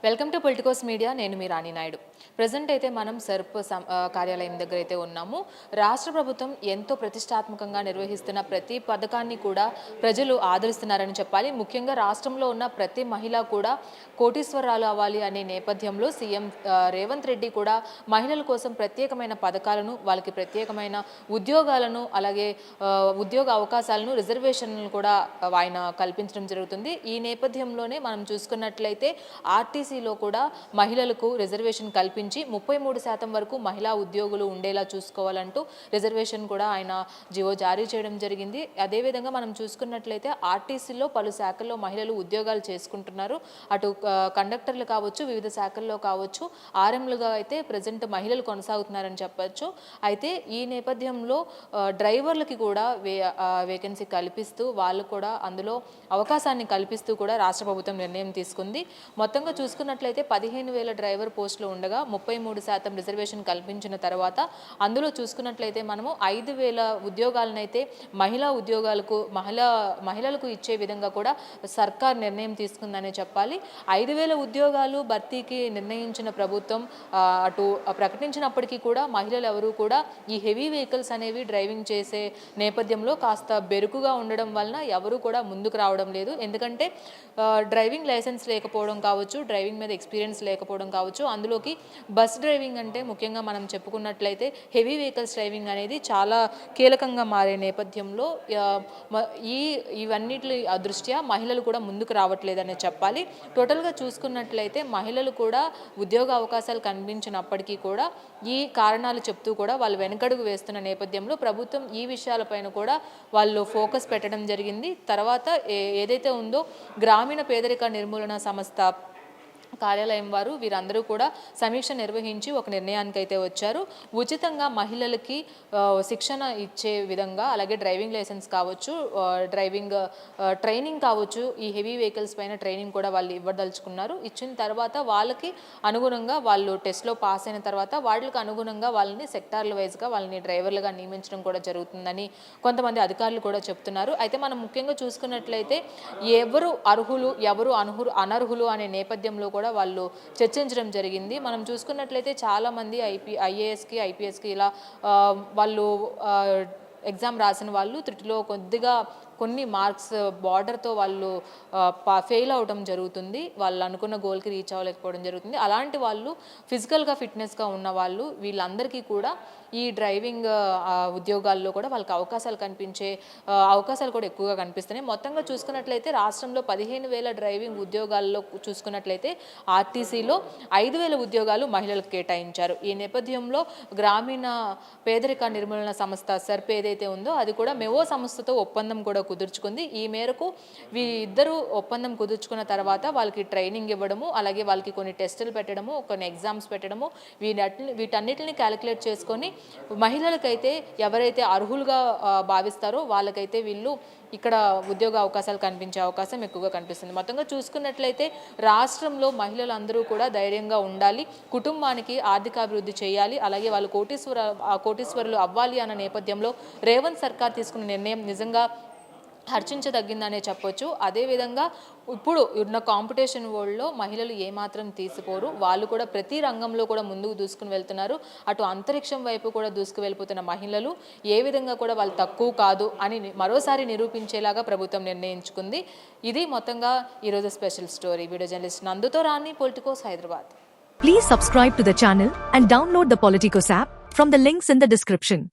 Welcome to Politicos media. నేను మీ రాణి Naidu. Present అయితే మనం సర్ప్ కార్యాలయం దగ్గర అయితే ఉన్నాము. రాష్ట్ర ప్రభుత్వం ఎంతో ప్రతిష్టాత్మకంగా నిర్వహిస్తున్న ప్రతి పథకాన్ని కూడా ప్రజలు ఆదరిస్తున్నారని చెప్పాలి. ముఖ్యంగా రాష్ట్రంలో ఉన్న ప్రతి మహిళ కూడా కోటీశ్వరాలు అవ్వాలి అనే నేపథ్యంలో సీఎం రేవంత్ రెడ్డి కూడా మహిళల కోసం ప్రత్యేకమైన పథకాలను, వాళ్ళకి ప్రత్యేకమైన ఉద్యోగాలను, అలాగే ఉద్యోగ అవకాశాలను, రిజర్వేషన్లను కూడా ఆయన కల్పించడం జరుగుతుంది. ఈ నేపథ్యంలోనే మనం చూసుకున్నట్లయితే ఆర్టీసీలో కూడా మహిళలకు రిజర్వేషన్ కల్పించి 33% వరకు మహిళా ఉద్యోగులు ఉండేలా చూసుకోవాలంటూ రిజర్వేషన్ కూడా ఆయన జివో జారీ చేయడం జరిగింది. అదేవిధంగా మనం చూసుకున్నట్లయితే ఆర్టీసీలో పలు శాఖల్లో మహిళలు ఉద్యోగాలు చేసుకుంటున్నారు. అటు కండక్టర్లు కావచ్చు, వివిధ శాఖల్లో కావచ్చు, ఆర్ఎంలుగా అయితే ప్రజెంట్ మహిళలు కొనసాగుతున్నారని చెప్పచ్చు. అయితే ఈ నేపథ్యంలో డ్రైవర్లకి కూడా వేకెన్సీ కల్పిస్తూ వాళ్ళు కూడా అందులో అవకాశాన్ని కల్పిస్తూ కూడా రాష్ట్ర ప్రభుత్వం నిర్ణయం తీసుకుంది. మొత్తంగా చూసుకున్నట్లయితే 15,000 డ్రైవర్ పోస్టులు ఉండగా 33% రిజర్వేషన్ కల్పించిన తర్వాత అందులో చూసుకున్నట్లయితే మనము 5,000 ఉద్యోగాలనైతే మహిళలకు ఇచ్చే విధంగా కూడా సర్కార్ నిర్ణయం తీసుకుందనే చెప్పాలి. 5,000 ఉద్యోగాలు భర్తీకి నిర్ణయించిన ప్రభుత్వం అటు ప్రకటించినప్పటికీ కూడా మహిళలు ఎవరు కూడా ఈ హెవీ వెహికల్స్ అనేవి డ్రైవింగ్ చేసే నేపథ్యంలో కాస్త బెరుకుగా ఉండడం వలన ఎవరు కూడా ముందుకు రావడం లేదు. ఎందుకంటే డ్రైవింగ్ లైసెన్స్ లేకపోవడం కావచ్చు, డ్రైవింగ్ మీద ఎక్స్పీరియన్స్ లేకపోవడం కావచ్చు, అందులోకి బస్ డ్రైవింగ్ అంటే ముఖ్యంగా మనం చెప్పుకున్నట్లయితే హెవీ వెహికల్స్ డ్రైవింగ్ అనేది చాలా కీలకంగా మారే నేపథ్యంలో ఇవన్నిటి దృష్ట్యా మహిళలు కూడా ముందుకు రావట్లేదనే చెప్పాలి. టోటల్గా చూసుకున్నట్లయితే మహిళలు కూడా ఉద్యోగ అవకాశాలు కనిపించినప్పటికీ కూడా ఈ కారణాలు చెప్తూ కూడా వాళ్ళు వెనకడుగు వేస్తున్న నేపథ్యంలో ప్రభుత్వం ఈ విషయాలపైన కూడా వాళ్ళు ఫోకస్ పెట్టడం జరిగింది. తర్వాత ఏదైతే ఉందో గ్రామీణ పేదరిక నిర్మూలన సంస్థ కార్యాలయం వారు వీరందరూ కూడా సమీక్ష నిర్వహించి ఒక నిర్ణయానికి అయితే వచ్చారు. ఉచితంగా మహిళలకి శిక్షణ ఇచ్చే విధంగా, అలాగే డ్రైవింగ్ లైసెన్స్ కావచ్చు, డ్రైవింగ్ ట్రైనింగ్ కావచ్చు, ఈ హెవీ వెహికల్స్ పైన ట్రైనింగ్ కూడా వాళ్ళు ఇవ్వదలుచుకున్నారు. ఇచ్చిన తర్వాత వాళ్ళకి అనుగుణంగా వాళ్ళు టెస్ట్లో పాస్ అయిన తర్వాత వాళ్ళకి అనుగుణంగా వాళ్ళని సెక్టార్ల వైజ్గా వాళ్ళని డ్రైవర్లుగా నియమించడం కూడా జరుగుతుందని కొంతమంది అధికారులు కూడా చెప్తున్నారు. అయితే మనం ముఖ్యంగా చూసుకున్నట్లయితే ఎవరు అర్హులు, ఎవరు అనర్హులు అనే నేపథ్యంలో కూడా వాళ్ళు చర్చించడం జరిగింది. మనం చూసుకున్నట్లయితే చాలామంది ఐఏఎస్కి, ఐపీఎస్కి ఇలా వాళ్ళు ఎగ్జామ్ రాసిన వాళ్ళు త్రుటిలో కొద్దిగా కొన్ని మార్క్స్ బార్డర్తో వాళ్ళు ఫెయిల్ అవడం జరుగుతుంది. వాళ్ళు అనుకున్న గోల్కి రీచ్ అవ్వలేకపోవడం జరుగుతుంది. అలాంటి వాళ్ళు ఫిజికల్గా ఫిట్నెస్గా ఉన్న వాళ్ళు వీళ్ళందరికీ కూడా ఈ డ్రైవింగ్ ఉద్యోగాల్లో కూడా వాళ్ళకి అవకాశాలు కనిపించే అవకాశాలు కూడా ఎక్కువగా కనిపిస్తున్నాయి. మొత్తంగా చూసుకున్నట్లయితే రాష్ట్రంలో 15,000 డ్రైవింగ్ ఉద్యోగాల్లో చూసుకున్నట్లయితే ఆర్టీసీలో 5,000 ఉద్యోగాలు మహిళలకు కేటాయించారు. ఈ నేపథ్యంలో గ్రామీణ పేదరిక నిర్మూలన సంస్థ సర్ప్ ఏదైతే ఉందో అది కూడా మెవో సంస్థతో ఒప్పందం కూడా కుదుర్చుకుంది. ఈ మేరకు వీరిద్దరూ ఒప్పందం కుదుర్చుకున్న తర్వాత వాళ్ళకి ట్రైనింగ్ ఇవ్వడము, అలాగే వాళ్ళకి కొన్ని టెస్టులు పెట్టడము, కొన్ని ఎగ్జామ్స్ పెట్టడము, వీటన్నిటిని క్యాలిక్యులేట్ చేసుకొని మహిళలకైతే ఎవరైతే అర్హులుగా భావిస్తారో వాళ్ళకైతే వీళ్ళు ఇక్కడ ఉద్యోగ అవకాశాలు కనిపించే అవకాశం ఎక్కువగా కనిపిస్తుంది. మొత్తంగా చూసుకున్నట్లయితే రాష్ట్రంలో మహిళలందరూ కూడా ధైర్యంగా ఉండాలి, కుటుంబానికి ఆర్థికాభివృద్ధి చేయాలి, అలాగే వాళ్ళు కోటీశ్వరులు అవ్వాలి అన్న నేపథ్యంలో రేవంత్ సర్కార్ తీసుకున్న నిర్ణయం నిజంగా హర్షించదగ్గిందనే చెప్పొచ్చు. అదేవిధంగా ఇప్పుడు ఉన్న కాంపిటీషన్ వరల్డ్లో మహిళలు ఏమాత్రం తీసిపోరు. వాళ్ళు కూడా ప్రతి రంగంలో కూడా ముందుకు దూసుకుని వెళ్తున్నారు. అటు అంతరిక్షం వైపు కూడా దూసుకు వెళ్ళిపోతున్న మహిళలు ఏ విధంగా కూడా వాళ్ళు తక్కువ కాదు అని మరోసారి నిరూపించేలాగా ప్రభుత్వం నిర్ణయించుకుంది. ఇది మొత్తంగా ఈరోజు స్పెషల్ స్టోరీ. వీడియో జర్నలిస్ట్ నందుతో Rani, politicos, Hyderabad. Please subscribe to the channel and download the Politicos app from the links in the description.